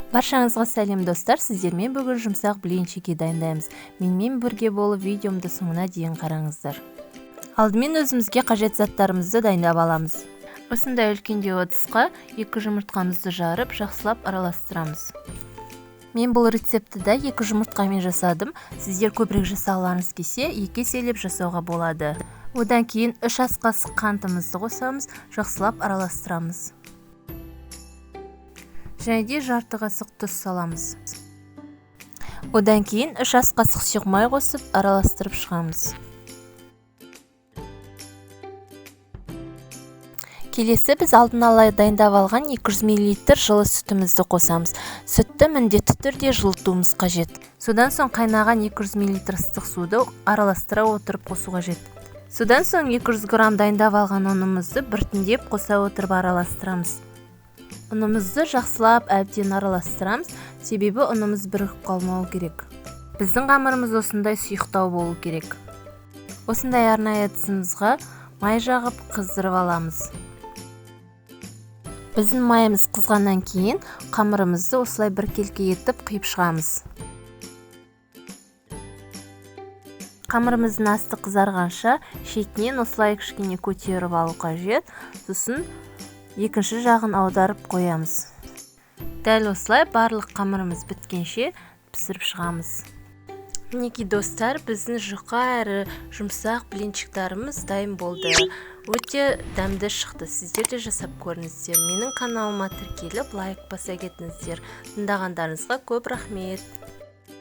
Баршаңызға сәлем достар, сіздермен бүгін жұмсақ блинчики дайындаймыз. Менімен бірге болып видеомды соңына дейін қараңыздар. Алдымен өзімізге қажет заттарымызды дайындап аламыз. Осындай үлкендеу ыдысқа 2 жұмыртқамызды жарып, жақсылап араластырамыз. Мен бұл рецепті 2 жұмыртқамен жасадым. Сіздер көбірек жасағыларыңыз келсе, 2 еселеп жасауға болады. Одан кейін 3 ас қасық қантымызды қосамыз, жақсылап араластырамыз. Және де жарты қасық тұз саламыз. Одан кейін 3 ас қасық сұйық май қосып, араластырып шығамыз. Келесі біз алдын ала дайындап алған 200 мл жылы сүтімізді қосамыз. Сүтті міндетті түрде жылытуымыз қажет. Содан соң қайнаған 200 мл ыстық суды араластыра отырып қосу қажет. Содан соң 200 грамм дайындап алған ұнымызды біртіндеп қоса отырып араластырамыз. Ұнымызды жақсылап әбден араластырамыз, себебі ұнымыз бірігіп қалмау керек. Біздің қамырымыз осындай сұйықтау болу керек. Осындай арнайы ыдысымызға май жағып қыздырып аламыз. Біздің майымыз қызғаннан кейін қамырымызды осылай біркелкі етіп қиып шығамыз. Қамырымыздың асты қызарғанша шетінен осылай кішкене көтеріп алу қажет. Сосын екінші жағын аударып қоямыз. Дәл осылай барлық қамырымыз біткенше пісіріп шығамыз. Мінекей достар, біздің жұқа әрі жұмсақ блинчиктарымыз дайын болды. Өте дәмді шықты. Сіздер де жасап көріңіздер. Менің каналыма тіркеліп, лайк баса кетіңіздер. Тыңдағандарыңызға көп рахмет.